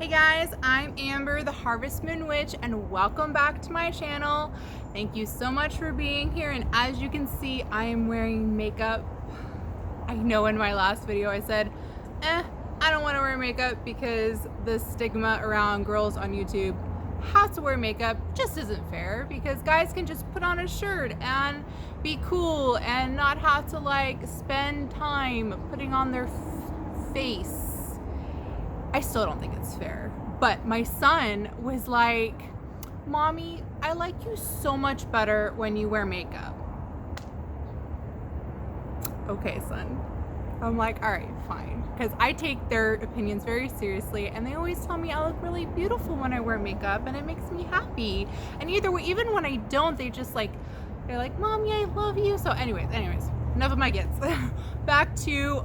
Hey guys, I'm Amber, the Harvest Moon Witch, and welcome back to my channel. Thank you so much for being here, and as you can see, I am wearing makeup. I know in my last video I said, I don't want to wear makeup because the stigma around girls on YouTube have to wear makeup just isn't fair, because guys can just put on a shirt and be cool and not have to like spend time putting on their face. I still don't think it's fair, but my son was like, Mommy, I like you so much better when you wear makeup. Okay, son. I'm like, all right, fine. Because I take their opinions very seriously, and they always tell me I look really beautiful when I wear makeup, and it makes me happy. And either way, even when I don't, they're like, Mommy, I love you. So anyways, enough of my gifts. Back to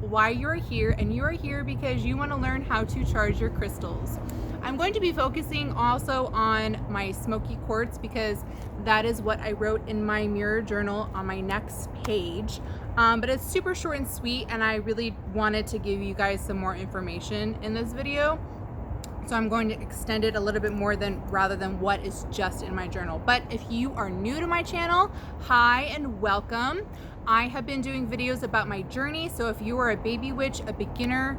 why you're here, and you are here because you want to learn how to charge your crystals. I'm going to be focusing also on my Smokey Quartz because that is what I wrote in my mirror journal on my next page. But it's super short and sweet, and I really wanted to give you guys some more information in this video. So I'm going to extend it a little bit more rather than what is just in my journal. But if you are new to my channel, hi and welcome. I have been doing videos about my journey. So if you are a baby witch, a beginner,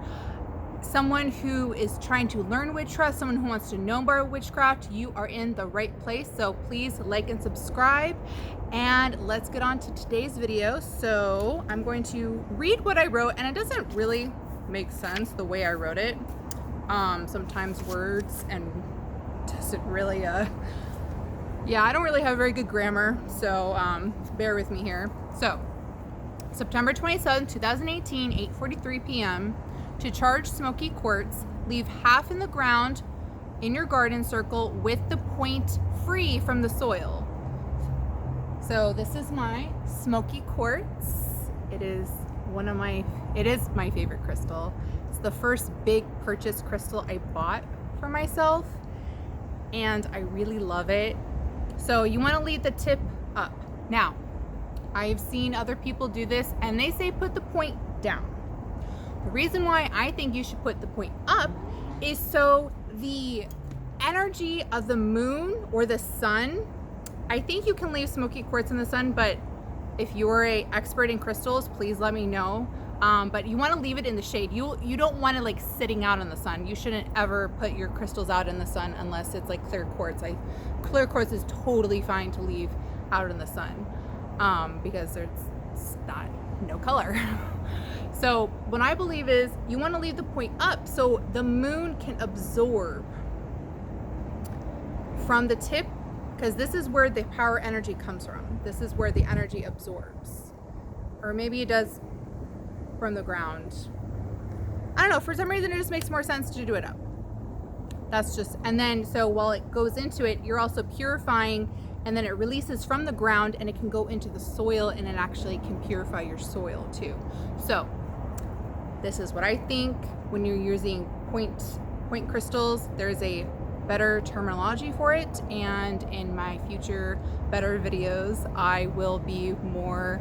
someone who is trying to learn witchcraft, someone who wants to know about witchcraft, you are in the right place. So please like and subscribe, and let's get on to today's video. So I'm going to read what I wrote, and it doesn't really make sense the way I wrote it. Sometimes words and doesn't really, yeah, I don't really have very good grammar, so bear with me here. So September 27, 2018, 8:43 p.m. To charge Smokey Quartz, leave half in the ground in your garden circle with the point free from the soil. So this is my Smokey Quartz. It is my favorite crystal. It's the first big purchase crystal I bought for myself, and I really love it. So you want to leave the tip up. Now, I've seen other people do this, and they say put the point down. The reason why I think you should put the point up is so the energy of the moon or the sun, I think you can leave Smokey Quartz in the sun, but if you're an expert in crystals, please let me know. But you want to leave it in the shade. You don't want it like sitting out in the sun. You shouldn't ever put your crystals out in the sun unless it's like clear quartz. Clear quartz is totally fine to leave out in the sun because there's no color. So what I believe is you want to leave the point up so the moon can absorb from the tip, because this is where the power energy comes from. This is where the energy absorbs. Or maybe it does from the ground. I don't know, for some reason it just makes more sense to do it up. That's just, and then so while it goes into it, you're also purifying, and then it releases from the ground and it can go into the soil, and it actually can purify your soil too. So this is what I think when you're using point crystals. There's a better terminology for it, and in my future better videos I will be more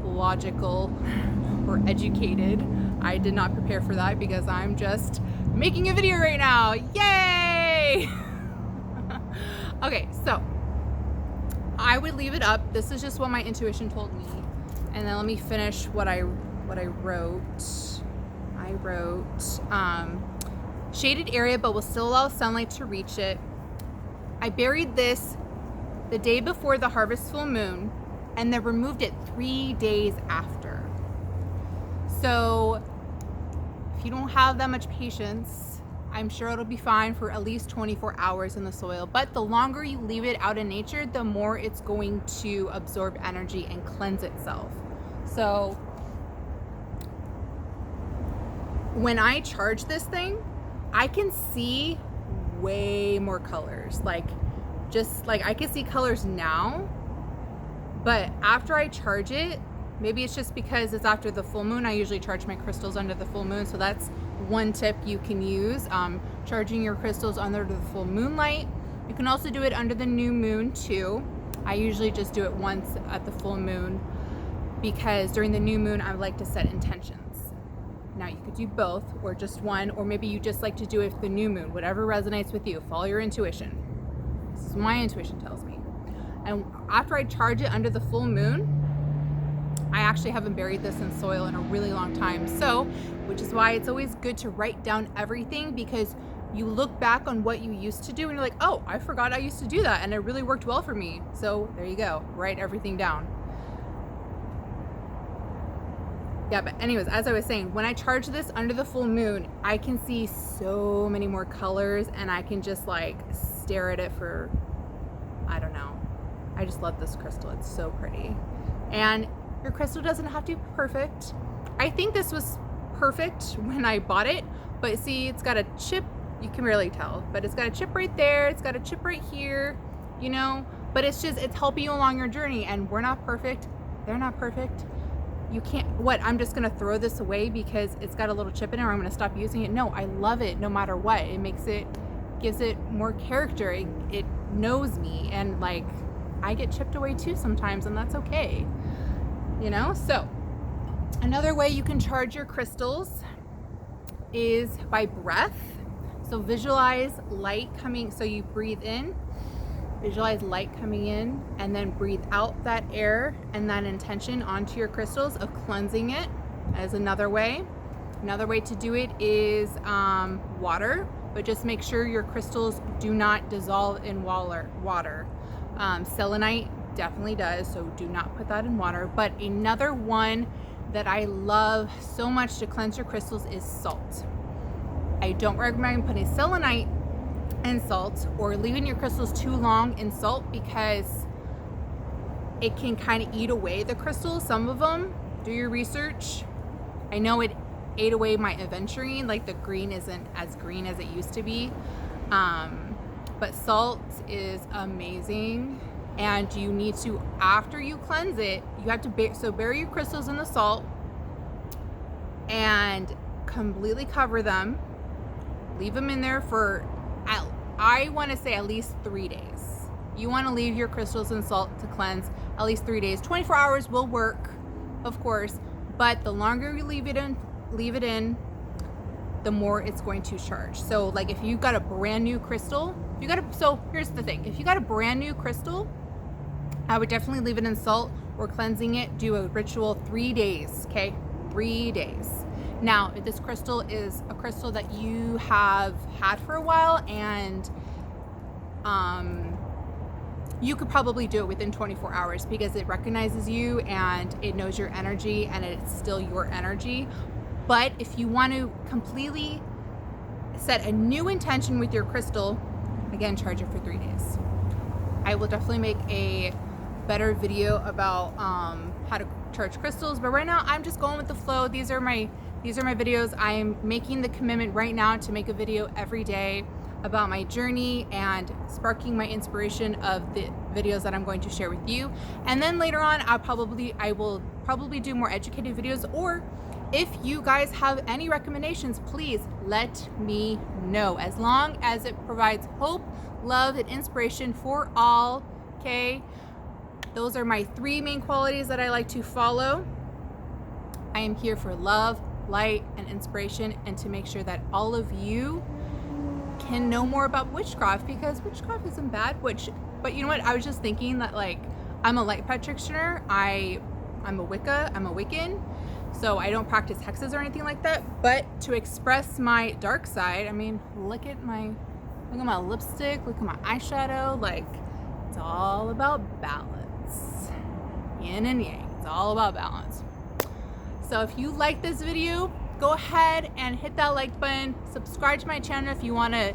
logical or educated. I did not prepare for that because I'm just making a video right now. Yay! Okay, so I would leave it up. This is just what my intuition told me. And then let me finish what I wrote. I wrote shaded area, but will still allow sunlight to reach it. I buried this the day before the harvest full moon, and then removed it 3 days after. So if you don't have that much patience, I'm sure it'll be fine for at least 24 hours in the soil. But the longer you leave it out in nature, the more it's going to absorb energy and cleanse itself. So when I charge this thing, I can see way more colors. Like I can see colors now, but after I charge it, maybe it's just because it's after the full moon. I usually charge my crystals under the full moon, so that's one tip you can use. Charging your crystals under the full moonlight. You can also do it under the new moon too. I usually just do it once at the full moon because during the new moon I like to set intentions. Now you could do both or just one, or maybe you just like to do it for the new moon, whatever resonates with you. Follow your intuition. This is what my intuition tells me. And after I charge it under the full moon, I actually haven't buried this in soil in a really long time. So, which is why it's always good to write down everything, because you look back on what you used to do and you're like, oh, I forgot I used to do that and it really worked well for me. So there you go, write everything down. Yeah, but anyways, as I was saying, when I charge this under the full moon, I can see so many more colors and I can just like stare at it for, I don't know. I just love this crystal. It's so pretty. And your crystal doesn't have to be perfect. I think this was perfect when I bought it, but see, it's got a chip. You can really tell, but it's got a chip right there. It's got a chip right here, you know, but it's helping you along your journey, and we're not perfect. They're not perfect. You can't, I'm just going to throw this away because it's got a little chip in it, or I'm going to stop using it. No, I love it no matter what. It gives it more character. It knows me, and like, I get chipped away too sometimes, and that's okay, you know? So another way you can charge your crystals is by breath. So visualize light coming, so you breathe in, visualize light coming in, and then breathe out that air and that intention onto your crystals of cleansing it as another way. Another way to do it is water, but just make sure your crystals do not dissolve in water. Selenite definitely does, so do not put that in water. But another one that I love so much to cleanse your crystals is salt. I don't recommend putting selenite in salt or leaving your crystals too long in salt, because it can kind of eat away the crystals. Some of them, do your research. I know it ate away my aventurine, like the green isn't as green as it used to be. But salt is amazing, and you need to, after you cleanse it, you have to bury your crystals in the salt and completely cover them. Leave them in there for, I want to say at least 3 days. You want to leave your crystals in salt to cleanse at least 3 days. 24 hours will work, of course, but the longer you leave it in, the more it's going to charge. So like if you've got a brand new crystal, so here's the thing. If you got a brand new crystal, I would definitely leave it in salt or cleansing it. Do a ritual 3 days, okay? 3 days. Now, if this crystal is a crystal that you have had for a while, and you could probably do it within 24 hours because it recognizes you and it knows your energy and it's still your energy. But if you want to completely set a new intention with your crystal, again, charge it for 3 days. I will definitely make a better video about how to charge crystals, but right now I'm just going with the flow. These are my videos. I'm making the commitment right now to make a video every day about my journey and sparking my inspiration of the videos that I'm going to share with you. And then later on, I will probably do more educated videos, or if you guys have any recommendations, please let me know, as long as it provides hope, love, and inspiration for all, okay? Those are my 3 main qualities that I like to follow. I am here for love, light, and inspiration, and to make sure that all of you can know more about witchcraft, because witchcraft isn't bad. But you know what? I was just thinking that, like, I'm a light practitioner. I'm a Wicca. I'm a Wiccan. So I don't practice hexes or anything like that. But to express my dark side, I mean, look at my lipstick. Look at my eyeshadow. Like, it's all about balance. Yin and yang. It's all about balance. So if you like this video, go ahead and hit that like button. Subscribe to my channel if you want to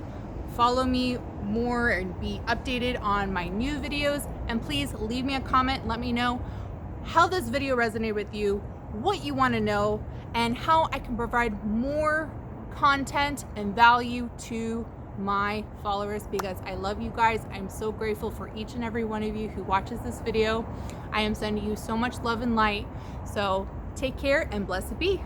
follow me more and be updated on my new videos. And please leave me a comment. Let me know how this video resonated with you, what you want to know, and how I can provide more content and value to my followers, because I love you guys. I'm so grateful for each and every one of you who watches this video. I am sending you so much love and light. So take care and blessed be.